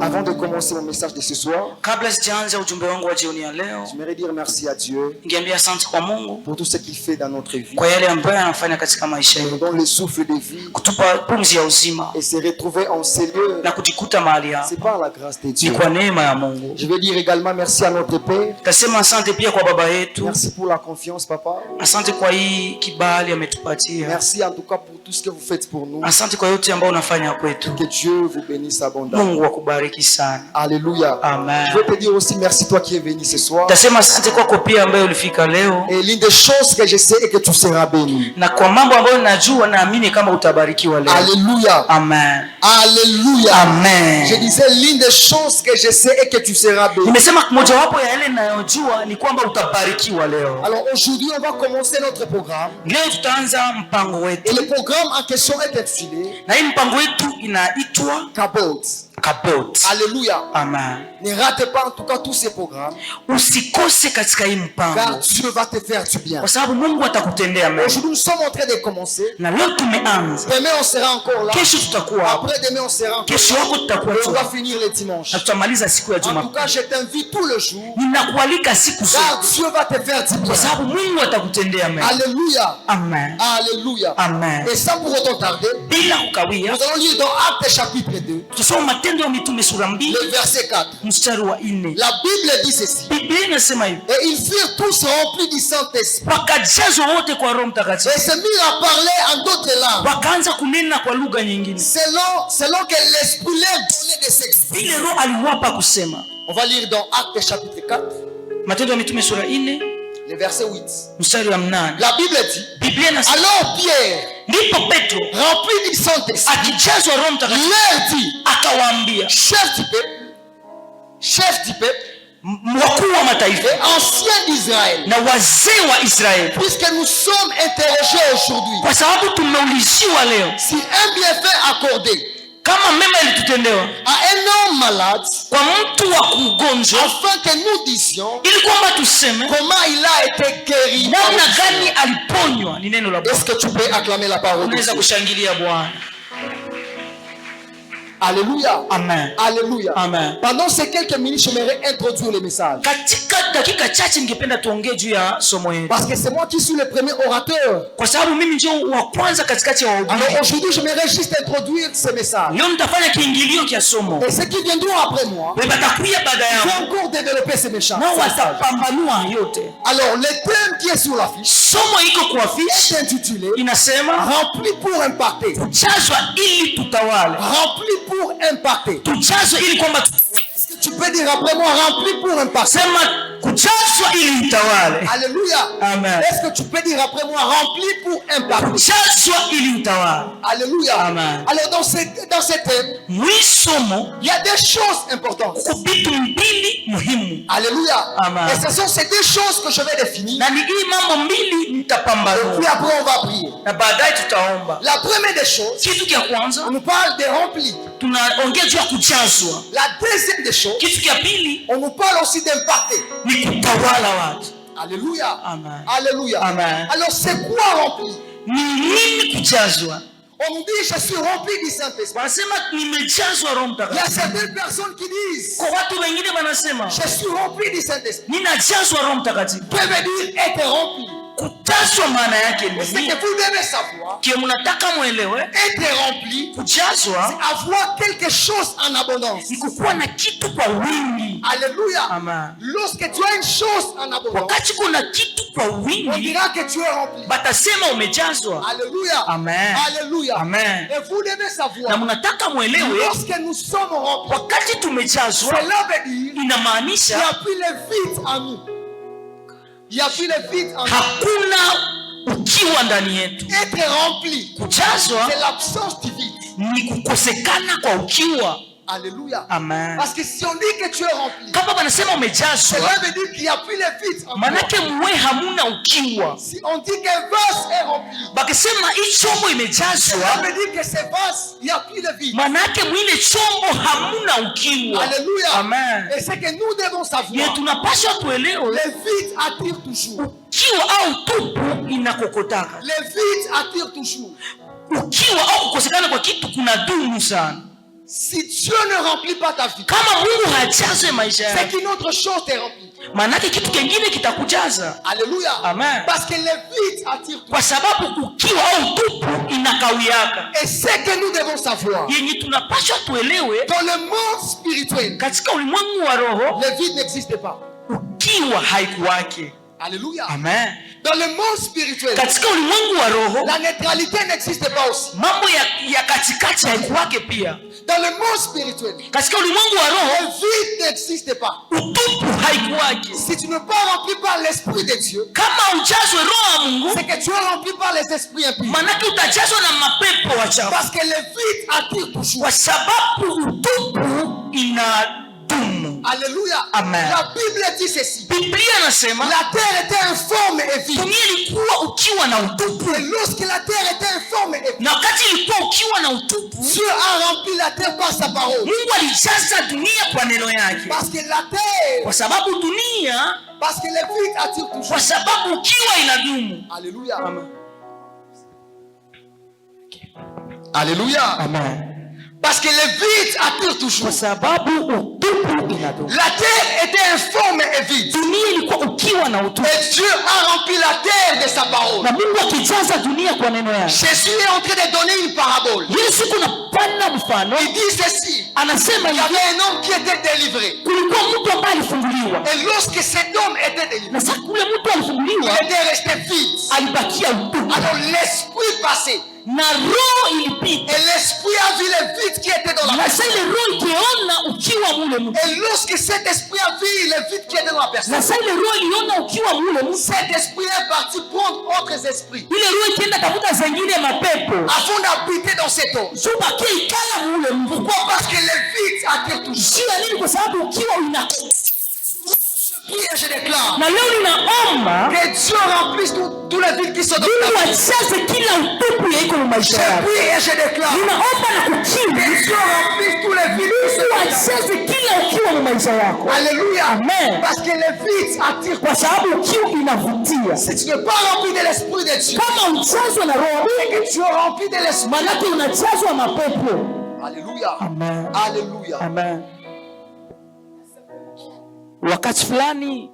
Avant de commencer mon message de ce soir, j'aimerais dire merci à Dieu pour tout ce qu'il fait dans notre vie. Il nous donne le souffle de vie Et se retrouver en ces lieux, c'est par la grâce de Dieu. Je veux dire également merci à notre Père. Merci pour la confiance, Papa. Merci en tout cas pour tout ce que vous faites pour nous. Que Dieu vous bénisse abondamment. Alléluia. Amen. Je veux te dire aussi merci toi qui es venu ce soir. Et l'une des choses que je sais est que tu seras béni. Alléluia. Amen. Alléluia. Amen. Je disais l'une des choses que je sais est que tu seras béni. Alors aujourd'hui on va commencer notre programme. Et le programme en question est intitulé Kabod. Alléluia. Amen. Ne rate pas en tout cas tous ces programmes. Car Dieu va te faire du bien. Aujourd'hui nous sommes en train de commencer. Demain on sera encore là. Après demain on sera encore là. Et on va finir le dimanche. En tout cas je t'invite tout le jour. Car Dieu va te faire du bien. Alléluia. Amen. Alléluia. Amen. Et sans pour autant tarder, nous allons lire dans Actes chapitre 2. Le verset 4. La Bible dit ceci. Et ils furent tous remplis du Saint-Esprit. Et se mirent à parler en d'autres langues. Selon que l'Esprit leur donnait de s'exprimer. On va lire dans Actes chapitre 4. Le verset 8. La Bible dit. Alors Pierre, rempli du Saint-Esprit, leur dit, chef du peuple, et ancien d'Israël, puisque nous sommes interrogés aujourd'hui, si un bienfait accordé à un homme malade, afin que nous disions comment il a été guéri. Est-ce que tu peux acclamer la parole de Dieu? Alléluia. Amen. Alléluia. Amen. Pendant ces quelques minutes, j'aimerais introduire le message. Parce que c'est moi qui suis le premier orateur. Alors aujourd'hui, j'aimerais juste introduire ce message. Et ceux qui viendront après moi, ils vont encore développer ce message. Alors, le thème qui est sur l'affiche est intitulé Rempli pour impacter. Rempli pour impacter. Est-ce que tu peux dire après moi rempli pour impacter? Alléluia. Amen. Est-ce que tu peux dire après moi rempli pour impacter? Alléluia. Amen. Alors dans ce thème, il y a des choses importantes. Alléluia. Amen. Et ce sont ces deux choses que je vais définir. Et puis après on va prier. La première des choses, on nous parle de rempli. La deuxième des choses, on nous parle aussi d'impacter. Alléluia. Amen. Alléluia. Amen. Alors c'est quoi rempli? On nous dit je suis rempli du Saint-Esprit. Il y a certaines personnes qui disent je suis rempli du Saint-Esprit. Peuvent dire être rempli. C'est que vous devez savoir, être rempli, c'est avoir quelque chose en abondance. Alléluia. Amen. Lorsque tu as une chose en abondance, on dira que tu es rempli. Alléluia. Amen. Alléluia. Amen. Et vous devez savoir, lorsque nous sommes remplis, cela veut dire qu'il n'y a plus le vide en nous. Il n'y a plus le vide en nous. Être rempli, c'est l'absence du vide. Alléluia. Amen. Parce que si on dit que tu es rempli, cela veut dire qu'il n'y a plus le vide en toi. Si on dit qu'un vase est rempli, cela veut dire que ce vase, il n'y a plus de vide. Alléluia. Amen. Et c'est que nous devons savoir, le vide attire toujours. Le vide attire toujours. Si Dieu ne remplit pas ta vie, c'est qu'une autre chose t'est remplie. Alléluia. Amen. Parce que le vide attire tout. Et c'est que nous devons savoir. Dans le monde spirituel, le vide n'existe pas. Alléluia. Amen. Dans le monde spirituel, la neutralité n'existe pas aussi. Dans le monde spirituel, le vide n'existe pas. Si tu ne pas rempli par l'Esprit de Dieu, c'est que tu es rempli par les esprits impies. Parce que le vide attire toujours. Alléluia. Amen. La Bible dit ceci. La terre était informe et vide. Et lorsque la terre était informe et vide, Dieu a rempli la terre par sa parole. Parce que la terre, parce que le vide attire toujours. Alléluia. Amen. Alléluia. Amen. Parce que le vide attire toujours. La terre était informe et vide. Et Dieu a rempli la terre de sa parole. Jésus est en train de donner une parabole. Il dit ceci. Il y avait un homme qui était délivré. Et lorsque cet homme était délivré, il était resté vide. Alors l'esprit passait. Et l'esprit a vu le vide qui était dans la personne. Et lorsque cet esprit a vu le vide qui était dans la personne, cet esprit est parti prendre autres esprits afin d'habiter dans cet homme. Pourquoi? Parce que le vide attire toujours. Et je déclare que Dieu remplisse tous les vides qui sont dans ta vie. Je prie et je déclare que Dieu remplisse tous les vides qui sont dans ta vie. Alléluia. Parce que les vides attirent. Si tu n'es pas rempli de l'esprit de Dieu, et que tu es rempli de l'esprit. Alléluia. Amen. Alléluia. Amen. Wakati fulani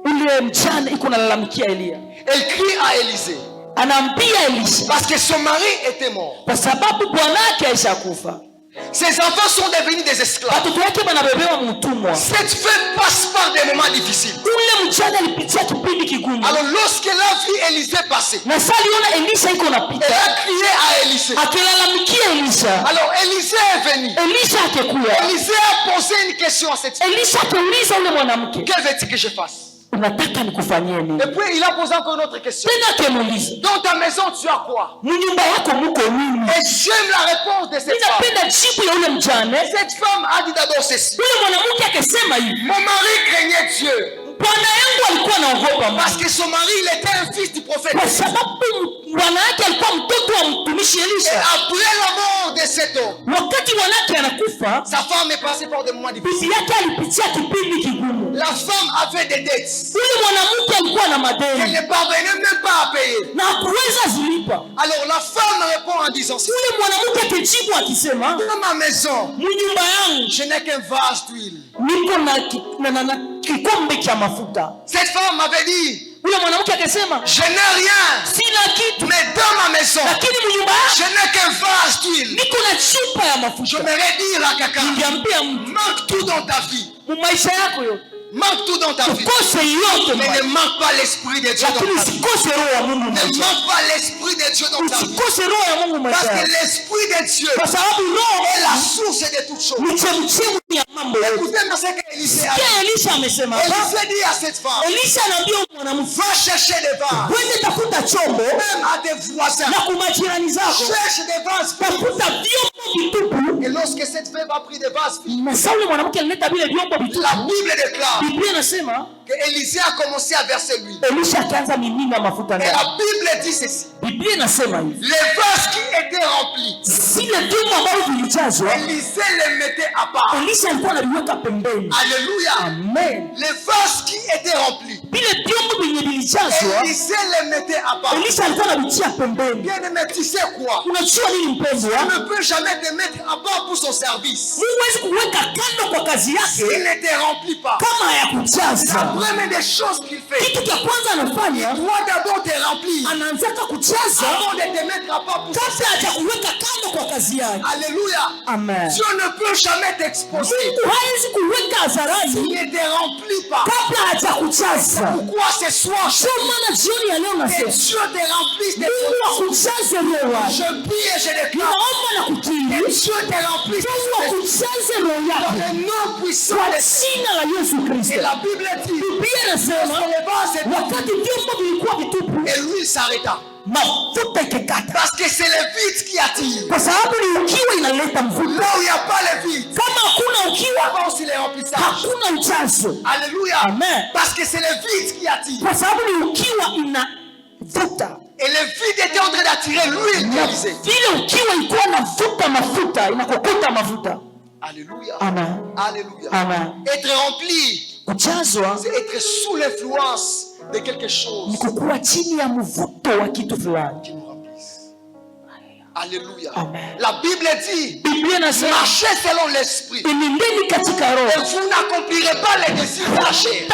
ule mchana iko nalalamikia Elia. Elle crie à Élisée. Anaambia Elisha parce que son mari était mort. Kwa sababu bwanake aishakufa. Ses enfants sont devenus des esclaves. Watoto wake banabebewa mtumwa. Cette femme passe par des moments difficiles. Ule mchana alipitia kipindi kigumu. Alors lorsqu'elle a vu Élisée passer, na saliona Elisha iko napita, elle a crié à Élisée. Akilalamikia Elisha. Alors Élisée est venu. Elisha akekuya. Élisée a posé une question à cette femme. Elisha akauliza ule mwanamke, que veux-tu que je fasse? Unataka nikufanyie nini? Et puis il a posé encore une autre question. Tena kemuliza, dans ta maison tu as quoi? Munyumba yako muko nini? Et j'aime la réponse de cette femme. Ninapenda jibu ya ule mjane. Cette femme a dit d'abord ceci. Ule mwanamke akasema hivi, mon mari craignait Dieu. Bwana yangu alikuwa anaogopa Mungu. Parce que son mari il était un fils du prophète. Kwa sababu bwana yake alikuwa mtoto wa mtumishi Elisha. Et après la mort de cet homme, wakati bwanake anakufa, sa femme est passée par des moments difficiles. Bibi yake alipitia kipindi kigumu. La femme avait des dettes. Ule mwanamke alikuwa na madeni. Elle ne parvenait même pas à payer. Na hakuweza zilipa. Alors la femme répond en disant ceci. Ule mwanamke akijibu akisema, dans ma maison, munyumba yangu, je n'ai qu'un vase d'huile. Niko na kikombe cha mafuta. Cette femme avait dit, ule mwanamke akasema, je n'ai rien, sina kitu, mais dans ma maison, lakini munyumba je n'ai qu'un vase d'huile. Niko na chupa ya mafuta. Je m'aimerais dire à quelqu'un, manque tout dans ta vie. Maisha yako yote. Manque tout dans ta vie. Mais ne manque pas l'esprit de Dieu dans ta vie. Ne manque pas l'esprit de Dieu dans ta vie. Parce que l'esprit de Dieu est la source de toutes choses. Écoutez-moi ce qu'Élisée a dit. Élisée dit à cette femme, va chercher des vases. Même à des voisins. Cherche des vases. Et lorsque cette femme a pris des vases, la Bible déclare que Élisée a commencé à verser l'huile. Et la Bible dit ceci. Les vases qui étaient remplis, Élisée les mettait à part. Alléluia. Amen. Les vases qui étaient remplis, Élisée les mettait à part. Bien-aimé, tu sais quoi? Tu ne peux jamais te mettre à part pour son service. S'il ne te remplit pas, la première des choses qu'il fait, il doit d'abord te remplir avant de te mettre à part pour son service. Alléluia. Amen. Dieu ne peut jamais t'exposer s'il ne te remplit pas. Pourquoi ce soir que Dieu te remplisse de son esprit? Je prie et je déclare que Dieu te remplisse de son esprit dans le nom puissant de Christ. Et la Bible dit et lui s'arrêta. Parce que c'est le vide qui attire. Là où il n'y a pas le vide, là-bas aussi les remplissages. Alléluia. Amen. Parce que c'est le vide qui attire. Et le vide était en train d'attirer l'huile d'Élisée. Alléluia. Amen. Alléluia. Amen. Être rempli, c'est être sous l'influence de quelque chose qui nous remplisse. Alléluia. Amen. La Bible dit marchez selon l'esprit et vous n'accomplirez pas les désirs de la chair.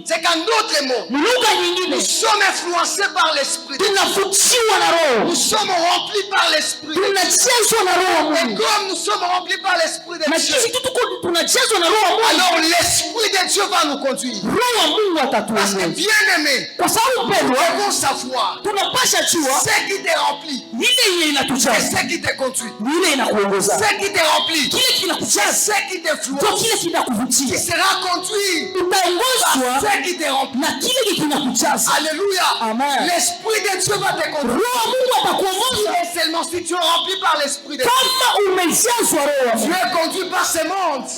C'est qu'en d'autres mots, nous sommes influencés par l'esprit de Dieu. Nous sommes remplis par l'esprit de Dieu. Et comme nous sommes remplis par l'esprit de Dieu, alors l'esprit de Dieu va nous conduire. Parce que bien aimé, nous devons savoir ce qui te remplit et ce qui te conduit. Ce qui te remplit c'est ce qui t'influence, qui sera conduit par ce qui te remplit. Alléluia. L'esprit de Dieu va te conduire. Et seulement si tu es rempli par l'esprit de Dieu, tu es conduit par ce monde. Parce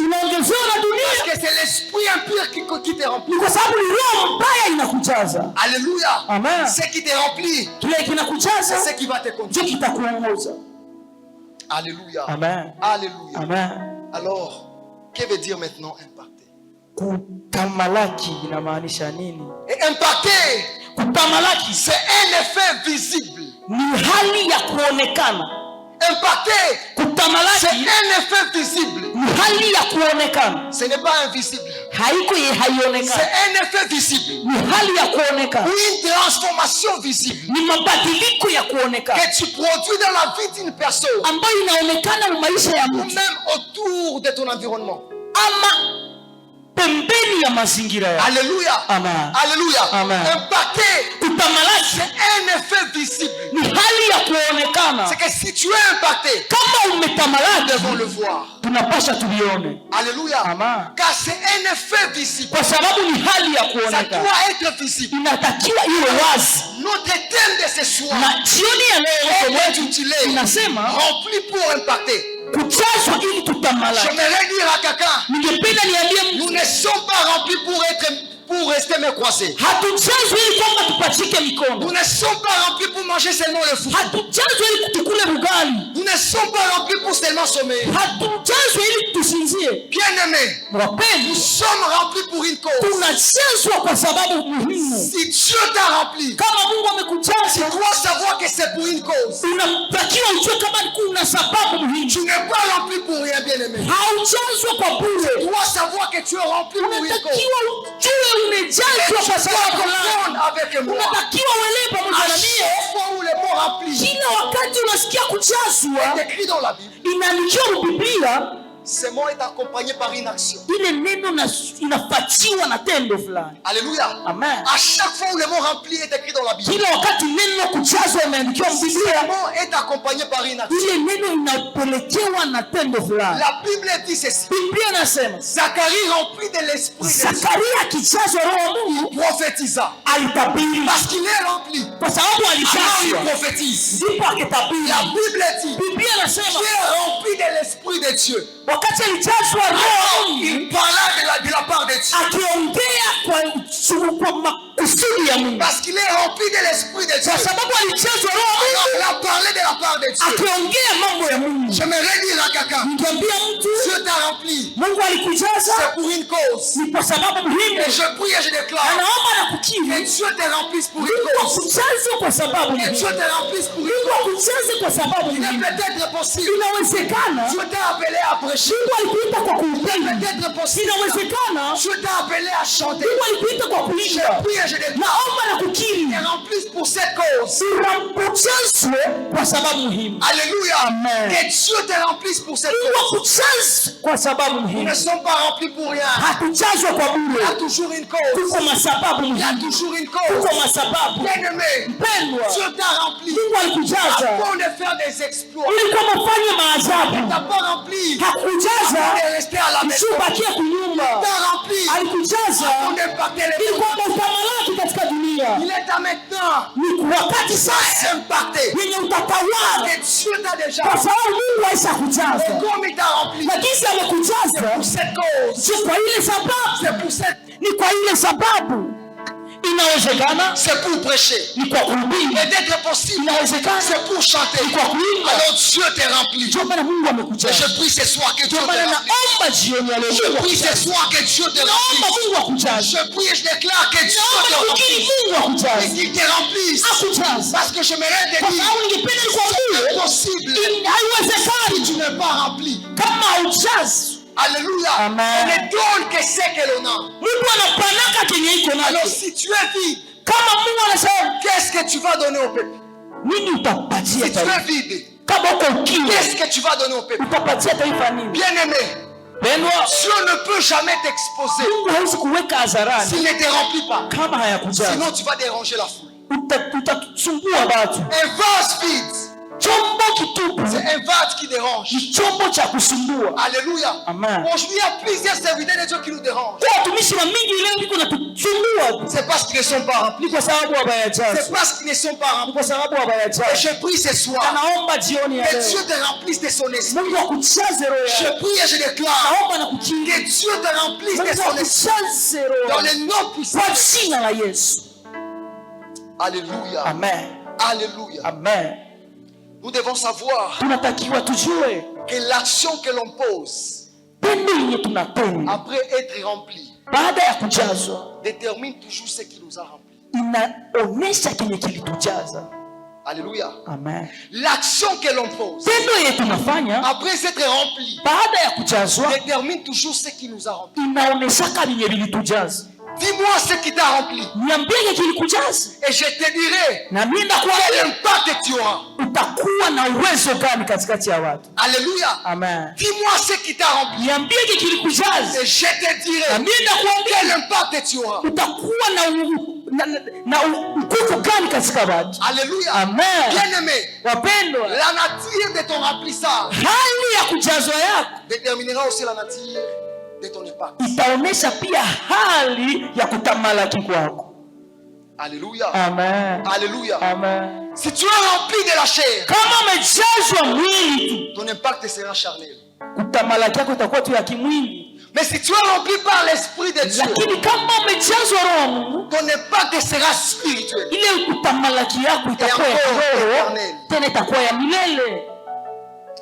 que c'est l'esprit impur qui te remplit. Alléluia. Amen. Ce qui te remplit, c'est ce qui va te conduire. Alléluia. Amen. Alléluia. Amen. Alors, que veut dire maintenant impacter? Et impacter, c'est un effet visible. Impacter, c'est un effet visible. Ce n'est pas invisible. C'est un effet visible. Ou une transformation visible que tu produis dans la vie d'une personne ou même autour de ton environnement. Alléluia. Amen. Alléluia. Amen. Impacter, c'est un effet visible. C'est que si tu es impacté, nous devons le voir. Alléluia. Amen. Car c'est un effet visible. Ça doit être visible. Notre thème de ce soir est intitulé Rempli pour impacter. J'aimerais dire à quelqu'un, nous ne sommes pas remplis pour rester me croiser. Nous ne sommes pas remplis pour manger seulement le fruit. Nous ne sommes pas remplis pour seulement sommeiller. Bien aimé, nous sommes remplis pour une cause. Si Dieu t'a rempli, tu dois savoir que c'est pour une cause. Tu n'es pas rempli pour rien, bien aimé. Tu dois savoir que tu es rempli pour une cause. Et tu dois comprendre avec moi. À chaque fois où les mots remplis est écrit dans la Bible, ce mot est accompagné par une action. Alléluia. Amen. À chaque fois où le mot rempli est écrit dans la Bible, ce mot est accompagné par une action. La Bible dit ceci. Zacharie rempli de l'esprit de Dieu, il prophétisa. Parce qu'il est rempli. Alors il prophétise. La Bible dit qu'il est rempli de l'esprit de Dieu. Alors il parla de la part de Dieu. kusudi ya Mungu. Parce qu'il est rempli de l'esprit de Dieu. Kwa sababu alijazwa roho ya Mungu. Il a parlé de la part de Dieu. Akiongea mambo ya Mungu. J'aimerais dire à quelqu'un. Nikwambia mtu. Dieu t'a rempli. Mungu alikujaza. C'est pour une cause. Ni kwa sababu muhimu. Et je prie et je déclare. Anaomba na kukiri. Que Dieu te remplisse pour une Mungu cause. akujaze kwa sababu Que Dieu te remplisse pour une Mungu cause. akujaze kwa sababu Il est peut-être possible. Inawezekana. Dieu t'a appelé à prêcher. Mungu alikuita kwa kuhubiri. Peut-être possible. Inawezekana. Dieu t'a appelé à chanter. Mungu alikuita kwa kuimba. Je prie et je déclare. Naomba na kukiri. Te remplisse pour cette cause. Uramkujazwe kwa sababu muhimu. Alléluia. Amen. Que Dieu te remplisse pour cette Mungu cause. akujaze kwa sababu Nous muhimu. ne sommes pas remplis pour rien. Hatujazwa kwa Il y bure. a toujours une cause. Tuko masababu Il y a muhimu. toujours une cause. Tuko masababu. Bien-aimé, Mpendwa, Dieu t'a rempli Mungu alikujaza afin de faire des exploits. ulikuwa mafanya maajabu. T'as pas rempli Hakujaza afin de rester à la maison. usibakie kunyumba. T'as rempli Alikujaza afin d'impacter les ili gens. kwamba utamalaki katika dunia. Il est à maintenant Ni wakati sasa impacté. yenye utatawala, Et Dieu t'a déjà kwa rempli. sababu Mungu aisha kujaza. Et comme il t'a rempli, Na jinsi amekujaza pour cette cause, si kwa ile sababu, c'est pour cette, ni kwa ile sababu inawezekana, c'est pour prêcher. ni kwa kuhubiri, Et d'être possible, inawezekana, c'est pour chanter. ni kwa kuimba. Alors Dieu t'est rempli. Ndio maana Mungu Et amekujaza. je prie ce soir que Dieu Ndio te maana remplisse. naomba jioni ya leo Je Mungu prie ce akujaze. soir que Dieu te Naomba remplisse. Mungu akujaze. Je prie et je déclare que Dieu Naomba te nafikiri remplisse. Mungu Et akujaze. qu'il te remplisse. Akujaze. Parce que je m'aimerais te Kwa dire, sababu ningependa c'est nikwambie impossible si haiwezekani tu n'es pas rempli. kama haujazi. Alléluia. Amen. On ne donne que ce que l'on a. Mungu anapanaka kenye iko Alors nacho. si tu es vide, Kama Mungu anasema qu'est-ce que tu vas donner au peuple? nini utapatia Si tu es taifa? vide, Kama uko ukimya qu'est-ce que tu vas donner au peuple? utapatia taifa nini? Bien-aimé, Pendwa, Dieu ne peut jamais t'exposer Mungu hawezi kuweka hadharani s'il ne te remplit pas. kama hayakujaza. Sinon tu vas déranger la foule. Utasumbua watu. Un vase vide, Chombo kitupu c'est un vase qui dérange. ni chombo cha kusumbua. Alléluia. Amen. Aujourd'hui, il y a plusieurs serviteurs de Dieu qui nous dérangent. Kwa watumishi wa mingi leo biko natusumbua. C'est parce qu'ils ne sont pas remplis. Ni kwa sababu hawayajaza. C'est parce qu'ils ne sont pas Ni remplis. kwa sababu Et hawayajaza. je prie ce soir Naomba jioni ya que leo Dieu te remplisse de son esprit. Mungu akujaze roho Je yako. prie et je déclare Naomba na kukinga. que Dieu te remplisse de Mungu son esprit. akujaze roho Dans yako. le nom puissant. Kwa jina la Yesu. Alléluia. Amen. Alléluia. Amen. Nous devons savoir Tunatakiwa tujue que l'action que l'on pose pendo yenye tunatenda après être rempli baada ya kujazwa détermine toujours ce qui nous a rempli. inaonesha kenye kilitujaza. Alléluia. Amen. L'action que l'on pose Tendo yenye tunafanya après être rempli baada ya kujazwa détermine toujours ce qui nous a rempli. inaoneshaka vyenye vilitujaza. Dis-moi ce qui t'a rempli Niambie kilikujaza et je te dirai na mimi quel ndakuambia impact tu auras. utakuwa na uwezo gani katikati ya watu. Alléluia. Amen. Dis-moi ce qui t'a rempli Niambie kilikujaza et je te na dirai mimi ndakuambia quel impact tu auras. utakuwa na nguvu gani katika watu. Alléluia. Amen. Bien-aimé, Wapendwa, la nature de ton remplissage hali ya kujazwa yako déterminera aussi la nature de ton impact. itaonesha pia hali ya kutamalaki kwako. Alléluia. Amen. Alléluia. Amen. Si tu es rempli de la chair, Kama umejazwa mwili tu, ton impact sera charnel. kutamalaki yako itakuwa tu ya kimwili. Mais si tu es rempli par l'Esprit de Dieu, Lakini kama umejazwa roho wa Mungu, ton impact sera spirituel. ile kutamalaki yako itakuwa ya roho, tena itakuwa ya milele.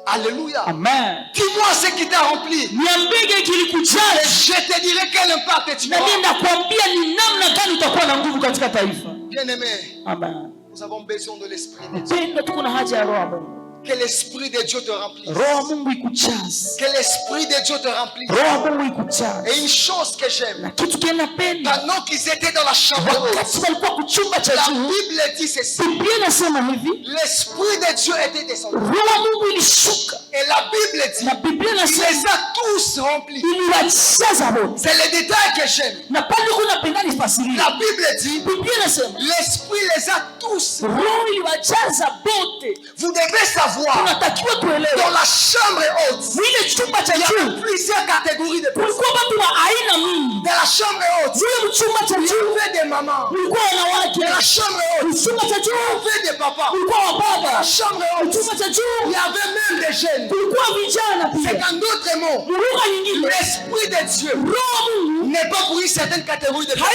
Alléluia. Amen. Dis-moi ce qui t'a rempli. Niambie Et kilikujaza je te dirai quel impact tu na mimi auras. nakwambia ni namna gani utakuwa na nguvu katika taifa. Bien-aimé, Amen. nous avons besoin de l'Esprit de Dieu. Mpendwa, tuko na haja ya roho wa Mungu. Que l'Esprit de Dieu te remplisse. Roho wa Mungu ikujaze. Que l'Esprit de Dieu te remplisse. Roho wa Mungu ikujaze. Et une chose que j'aime, Na kitu kile napenda, pendant qu'ils étaient dans la chambre haute, wakati walikuwa kuchumba cha la juu, Bible dit ceci. Biblia inasema hivi, L'Esprit de Dieu était descendu. roho wa Mungu ilishuka, Et la Bible dit, na Biblia il les inasema a tous remplis. iliwajaza wote. C'est le détail que j'aime. Na pale kuna napenda nifasirie. La Bible dit, Biblia inasema l'Esprit les a tous. roho iliwajaza wote. Vous devez savoir, Tunatakiwa tuelewe, dans la chambre haute, ile chumba cha il y a juu plusieurs catégories de personnes. kulikuwa watu wa aina mingi. Dans la chambre haute, Zile chumba cha il y juu avait des mamans. kulikuwa wanawake. Dans la chambre haute, Chumba cha il y juu avait des papas. kulikuwa Dans la wababa. chambre haute, Chumba cha il juu y avait même des jeunes. kulikuwa vijana C'est pia. qu'en d'autres mots, Lugha nyingine, l'Esprit de Dieu roho wa Mungu n'est pas pour une certaine catégorie de personnes.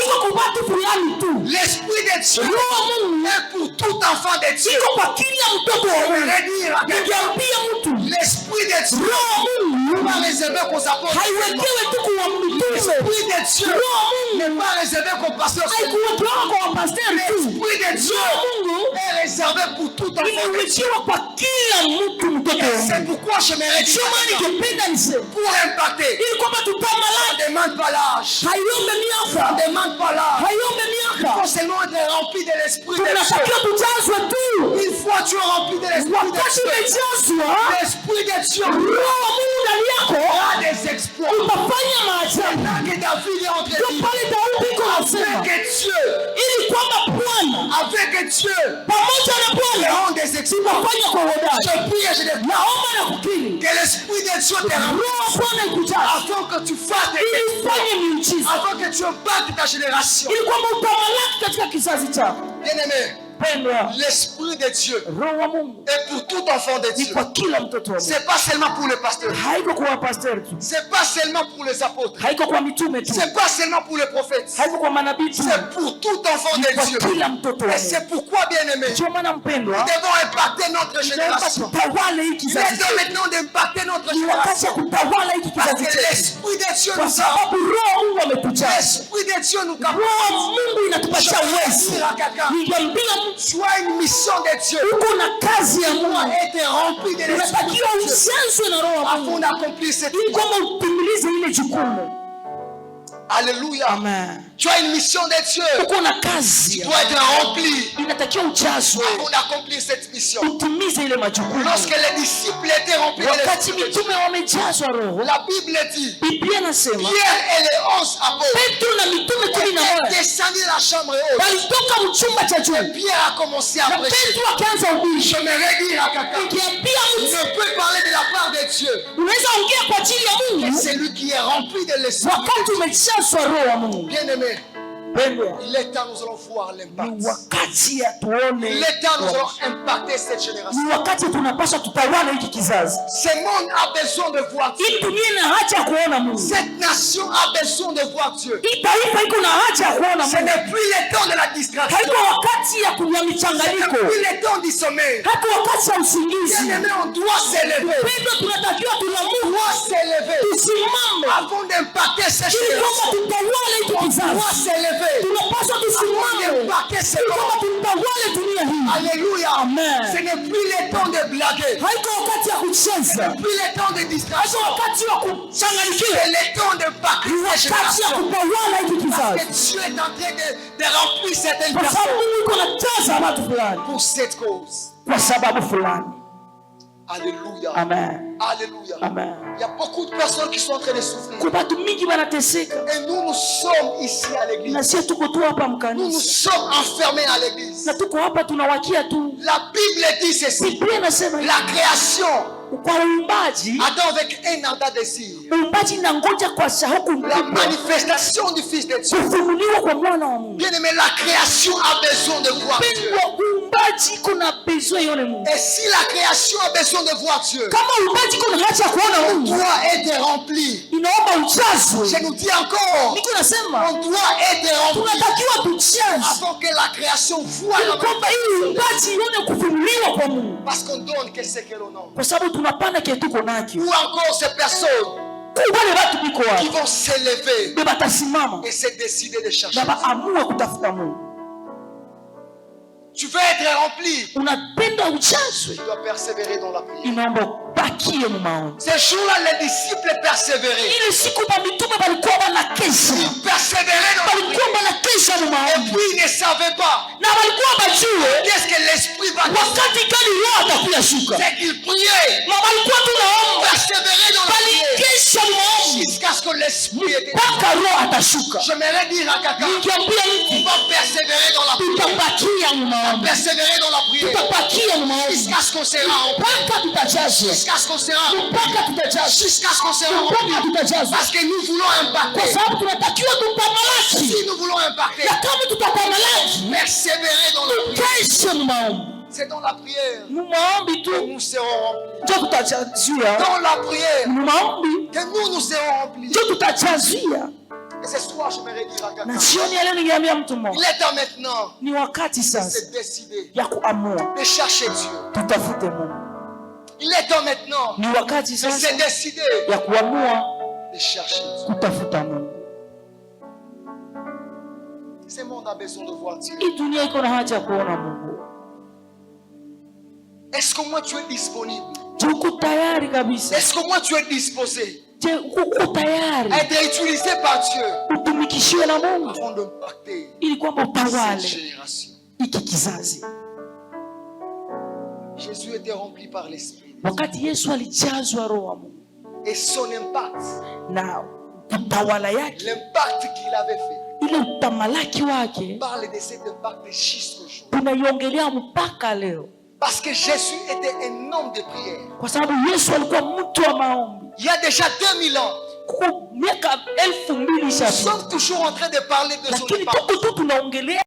L'Esprit de Dieu est pour tout enfant de Dieu. J'aimerais dire à quelqu'un, l'Esprit de Dieu n'est pas réservé qu'aux apôtres. L'Esprit de Dieu n'est pas réservé qu'aux pasteurs. L'Esprit de Dieu est réservé pour tout enfant de Dieu. C'est pourquoi j'aimerais dire pour impacter. On ne demande pas l'âge. On ne demande pas l'âge. Il faut seulement être rempli de l'Esprit de Dieu. Une fois tu es rempli de l'Esprit de Dieu, l'Esprit de Dieu aura des exploits. Maintenant que David est entré avec Dieu feront des exploits. Je prie et je déclare que l'Esprit de Dieu te remplisse afin que tu fasses des exploits, afin que tu battes ta génération. Bien-aimé, l'Esprit de Dieu est pour tout enfant de Dieu. C'est pas seulement pour les pasteurs. C'est pas seulement pour les apôtres. C'est pas seulement pour les prophètes. C'est pour tout enfant de Dieu. Et c'est pourquoi, bien-aimé, nous devons impacter notre génération. Il est temps maintenant d'impacter notre génération. Parce que l'Esprit de Dieu nous a. L'Esprit de Dieu nous capte. Tu as une mission de Dieu. Tu dois être rempli de l'Esprit de Dieu afin d'accomplir cette mission. Alléluia. Amen. Tu as une mission de Dieu. Tu dois être rempli afin d'accomplir cette mission. Lorsque les disciples étaient remplis de l'Esprit de Dieu, la Bible dit Pierre et les 11 apôtres étaient descendus de la chambre haute. Et Pierre a commencé à prêcher. J'aimerais dire à quelqu'un, ne peut parler de la part de Dieu que c'est lui qui est rempli de l'Esprit de Dieu. Bien-aimé, il est temps, nous allons voir l'impact. Il est temps, nous allons impacter cette génération. Ce monde a besoin de voir Dieu. Cette nation a besoin de voir Dieu. Ce n'est plus le temps de la distraction. Ce n'est plus le temps du sommeil. Bien-aimé, on doit s'élever. On doit s'élever avant d'impacter cette génération. On doit s'élever. Alléluia. Amen. Ce n'est plus le temps de blaguer. Ce n'est plus le temps de distraction. C'est le temps de bâtir cette génération. Parce que Dieu est en train de remplir certaines personnes pour cette cause. Alléluia. Amen. Alléluia. Amen. Il y a beaucoup de personnes qui sont en train de souffrir. Et nous sommes ici à l'église. Nous sommes enfermés à l'église. La Bible dit ceci. La création attend avec un ardent désir la manifestation du Fils de Dieu. Bien aimé, la création a besoin de voir Dieu. Et si la création a besoin de voir Dieu, on doit être rempli. Je nous dis encore, on doit être rempli afin que la création voie la manifestation. Parce qu'on donne que ce que l'on a. Ou encore ces personnes qui vont s'élever et se décider de chercher. Tu veux être rempli. Tu dois persévérer dans la prière. Ces jours-là, les disciples persévéraient. Ils persévéraient dans la prière. Et puis ils ne savaient pas qu'est-ce que l'Esprit va faire. C'est qu'ils priaient. Persévérer dans la prière. Jusqu'à ce que l'Esprit était. J'aimerais dire à quelqu'un, on va persévérer dans la prière. Persévérer dans la prière jusqu'à ce qu'on sera rempli. Jusqu'à ce qu'on sera rempli. Jusqu'à ce qu'on sera rempli. Parce que nous voulons impacter. Si nous voulons impacter, persévérer dans la prière. C'est dans la prière que nous serons remplis. Dans la prière que nous serons remplis. Et ce soir, j'aimerais dire à quelqu'un, Na jioni ya leo ningeambia mtu mmoja, il est temps maintenant ni wakati de sasa se décider, ya kuamua de chercher Dieu. tutafute Mungu. Il est temps maintenant Ni wakati de sasa se décider, ya kuamua de chercher Dieu. kutafuta Mungu. Ce monde a besoin de voir Dieu. Hii dunia iko na haja ya kuona Mungu. Est-ce que moi tu es disponible? Je uko tayari kabisa? Est-ce que moi tu es disposé Je uko tayari à être utilisé par Dieu utumikishiwe na Mungu afin d'impacter ili kwamba cette utawale génération? hiki kizazi? Jésus était rempli par l'Esprit Wakati Yesu alijazwa Roho wa Mungu et son impact, na utawala yake, l'impact qu'il avait fait, ile utamalaki wake parle de cet impact jusqu'au jour. tunaiongelea mpaka leo, Parce que Jésus était un homme de prière. kwa sababu Yesu alikuwa mtu wa maombi. Il y a déjà 2000 ans, Kwa miaka 2000 nous ishapita, sommes toujours en train de parler de son lakini impact. tuko tu tunaongelea